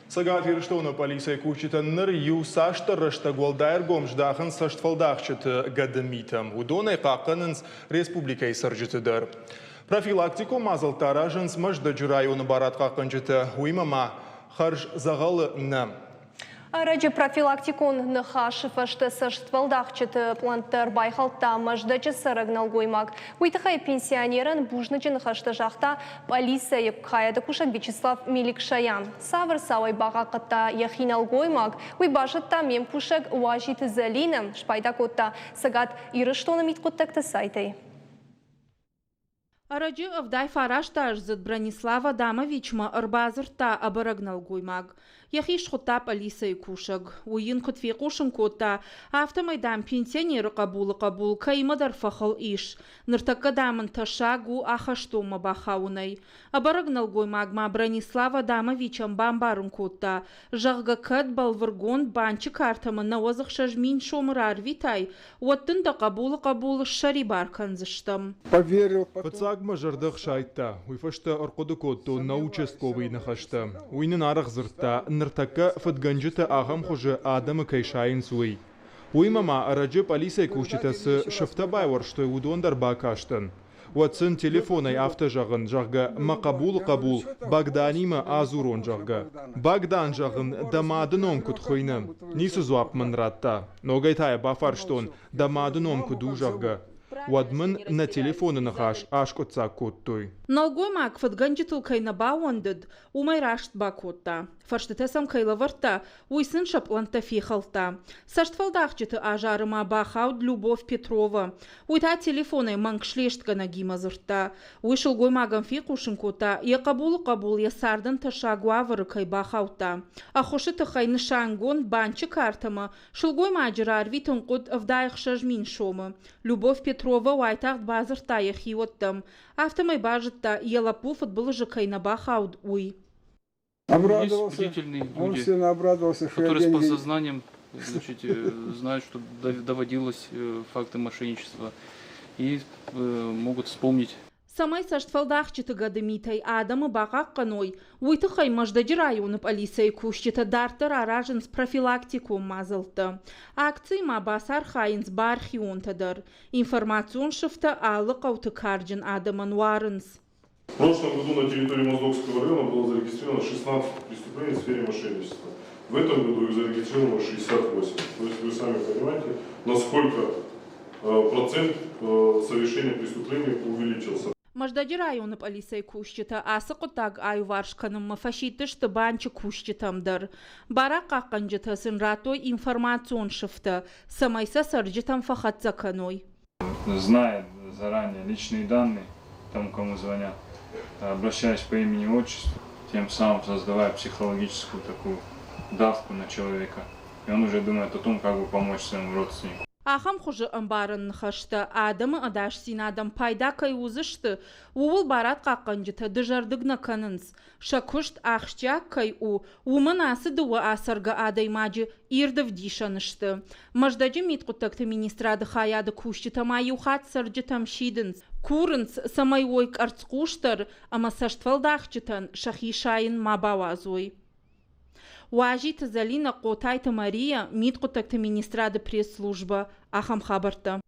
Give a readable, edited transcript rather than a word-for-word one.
Сагат Ирштона полиция кучитаннер ю саштарышта голдайр гомждахын саштфалдахчыты гадамитам. Удонай қақынынс республикай саржытыдыр. Профилактику мазылтара жынсмыжды жырайуны барат қақынжыты уймама харж зағалы нам. Раджи профилактикун нахашыфашты саштфалдахчыты планттар байхалта маждачы сарагнал гоймак. Уйтахай пенсионерын бужнычы нахашты жақта полиция каяды кушак Вячеслав Меликшаян. Савр савай бағақытта яхинал гоймак. Уйбашытта мен пушак уажиты залинам шпайда котта сагат ирыштоны миткоттакты сайтай. Арачы авдай фарашта ажзыд Бронислава Адамовичма арбазырта абарагнал гоймаг. Яхиш хотта полиция кушаг. Уин котфи кушын котта автомайдан пенсионеры кабул каймадар фахал иш. Ныртакка дамын ташагу ахаштома бахаунай. Абарагнал гоймагма Бронислава Адамовичам бамбарын котта. Жағга кад балвыргон банчы картамы навозық шажмин шомырар витай. Уаттын да кабул шарибар канзыштым. Поверил. Пацагма жардық шайтта. Уйфашта арқоды котто на участковый нахашта. Уйнын арық зыртта. Ныртакка фатганжыта ағам хуже адамы кайшайын суй. Уймама арачы полиция кушчитасы шафтабай варштой удондар бакаштын. Уатсын телефонай автожағын жағға мақабул Багданима азурон жағға. Багдан жағын дамадын омкут хойны. Нису зуапмын ратта. Ногайтая бафарштон дамадын омкуду жағға. Уадмын на телефоны нахаш ашкотца коттой. Налгой мак фатганжитыл кайна бауандыд, умай рашт бакотта. Фарштетесам кайла варта, уйсын шапланта фихалта. Саштфалдахчыты ажарыма бахауд Любовь Петрова. Уйта телефоны мангшлештка нагима зырта. Уйшыл гоймагам фикушын кота, я кабул я сардын ташагуавары кай бахаута. Ахошыты хай нышангон банчы картама, шылгой маджырар витон код авдайх шажмин шомы. Любовь Петрова уайтахт базырта яхиоттам. Автомай бажытта елапу футболы же кай на бахауд уй. Обрадовался, есть он сильно обрадовался, которые с подсознанием знают, что доводилось факты мошенничества и могут вспомнить. Самай саштфалдахчыты гадымитай адамы бақақ қаной. Уйты хай маждаджы районы полиция кушчыты дартыр аражынс профилактику мазылты. Акций ма басар хайынс бархионтадыр. Информацион шыфты алы қауты карджын адамын варынс. В прошлом году на территории Моздокского района было зарегистрировано 16 преступлений в сфере мошенничества. В этом году их зарегистрировано 68. То есть вы сами понимаете, насколько процент совершения преступлений увеличился. Маждаджы районы полиция кушчыты асы құтаг ай варшқаным фашитышты банчы кушчытамдыр. Бара қаққанжыты сынратой информацион шыфты. Самайса сарджытам фахатца каной. Зная заранее личные данные тому, кому звонят, обращаясь по имени и отчеству, тем самым создавая психологическую такую давку на человека. И он уже думает о том, как бы помочь своему родственнику. Ахам хуже амбарын хашты, адамы адаш син адам пайда кай узышты, уыл барат қаққанжыты дыжардыгна канынс. Шакушт ахшча кай умын асы дуы асырға адаймаджы ирдів дишанышты. Маждаджы митқұттақты министрады хаяды кушчыта майюхат сырджы тамшидынс. Курынс самай ойк арцқуштыр, ама саштфалдахчытын шахи шайын мабавазой. Уажиты Залина Котайта Мария митқұттақты министрады пресс-служба Ахам хабарта.